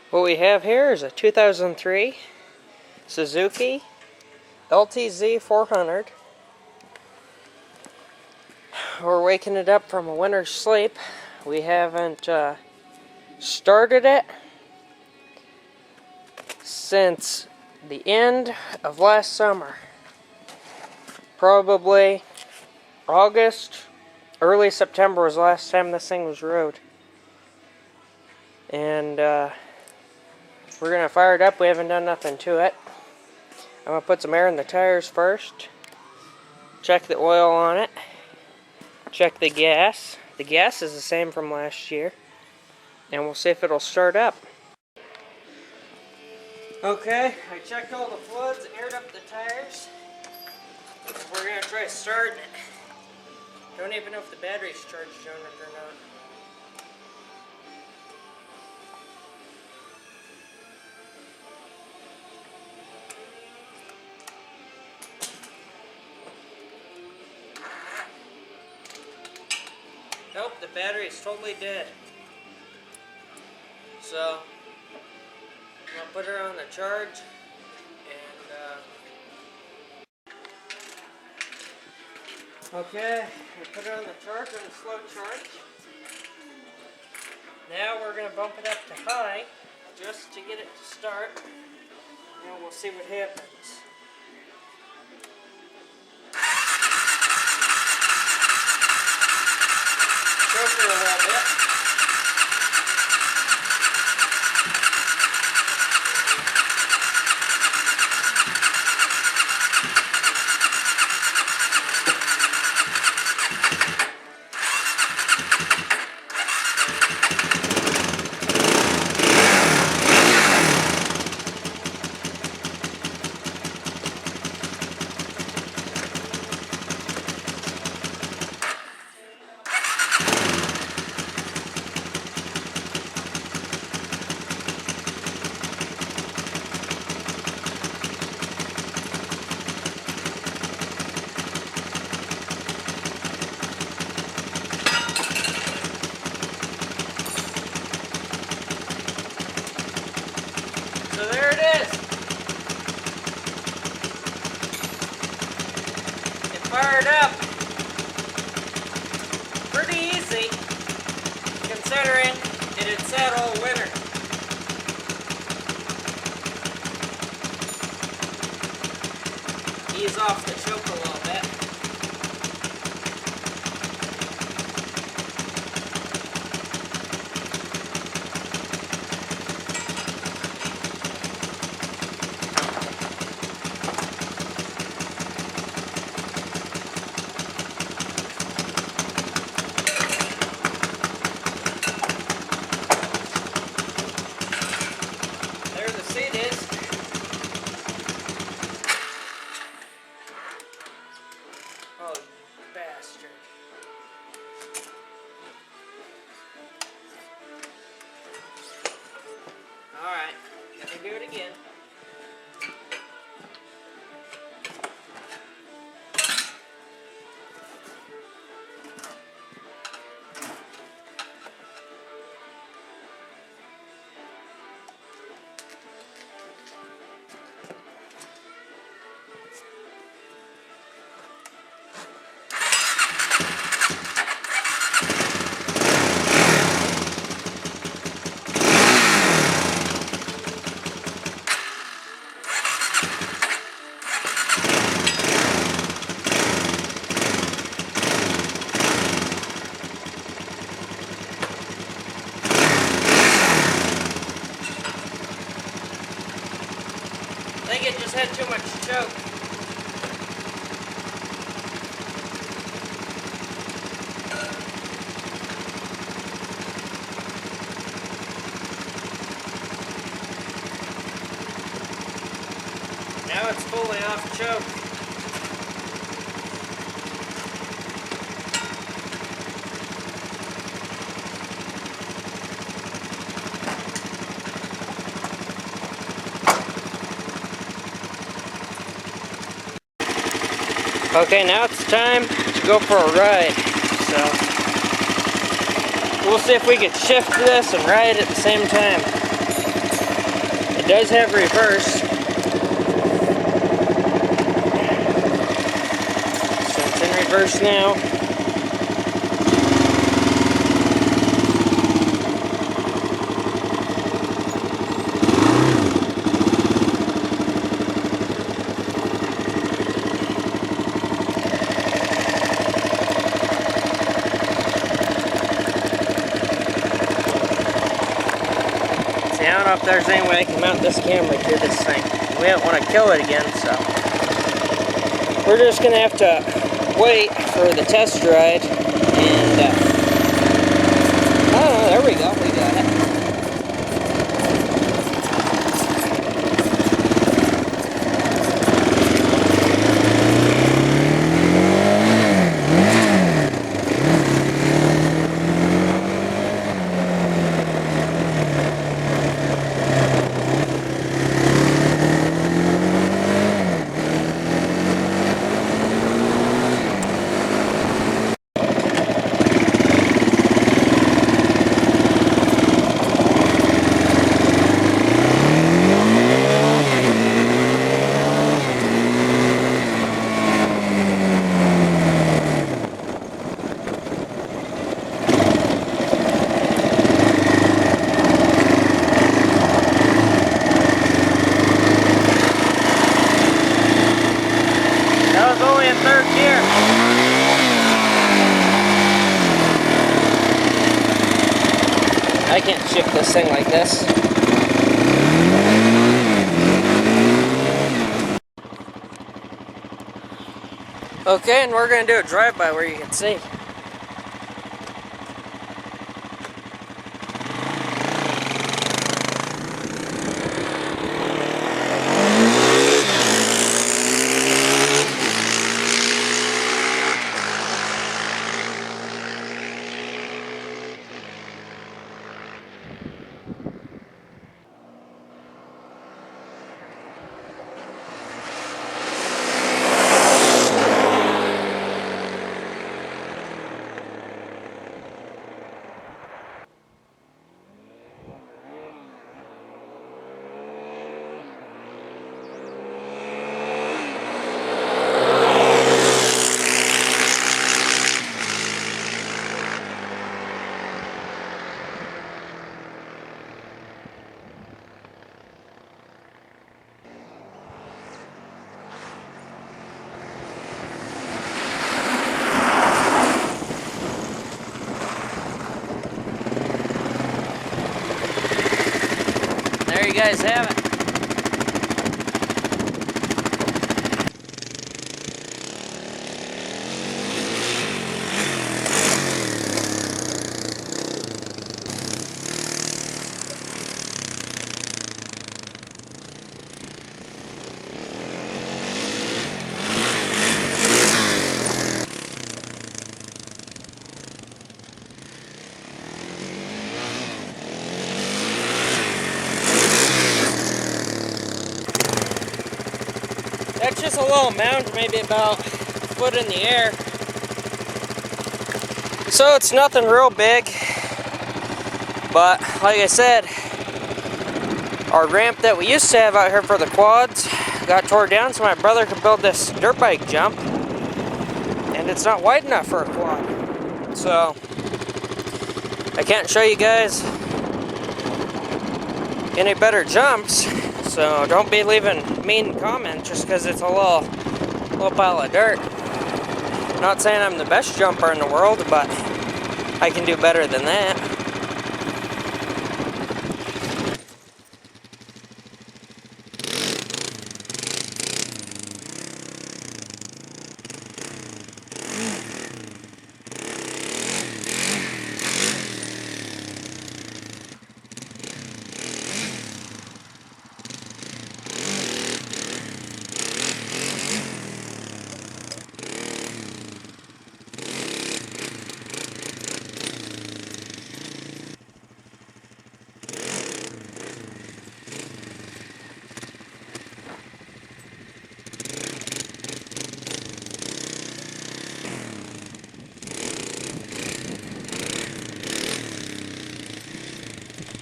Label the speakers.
Speaker 1: What we have here is a 2003 Suzuki LTZ 400. We're waking it up from a winter's sleep. We haven't started it since the end of last summer. Probably August, early September was the last time this thing was rode. And we're going to fire it up. We haven't done nothing to it. I'm going to put some air in the tires first. Check the oil on it. Check the gas. The gas is the same from last year. And we'll see if it'll start up. Okay, I checked all the fluids, aired up the tires. We're going to try starting it. Don't even know if the battery's charged on it or not. Nope, the battery is totally dead. So, I'm going to put her on the charge and okay, we put it on the charge, on the slow charge. Now we're going to bump it up to high just to get it to start, and we'll see what happens. Choke her a little bit. So there it is. It fired up. Pretty easy, considering it had sat all winter. Ease off the choke a little bit. Oh, bastard. Alright, let me do it again. I think it just had too much choke. Now it's fully off choke. Okay, now it's time to go for a ride. So we'll see if we can shift this and ride at the same time. It does have reverse. So it's in reverse now. I don't know if there's any way I can mount this camera to this thing. We don't want to kill it again, so we're just going to have to wait for the test ride, and oh, there we go, we got it. Only in third gear. I can't shift this thing like this. Okay, and we're going to do a drive-by where you can see. There you guys have it. That's just a little mound, maybe about a foot in the air. So it's nothing real big. But like I said, our ramp that we used to have out here for the quads got tore down so my brother could build this dirt bike jump. And it's not wide enough for a quad. So I can't show you guys any better jumps. So don't be leaving mean comments just because it's a little pile of dirt. Not saying I'm the best jumper in the world, but I can do better than that.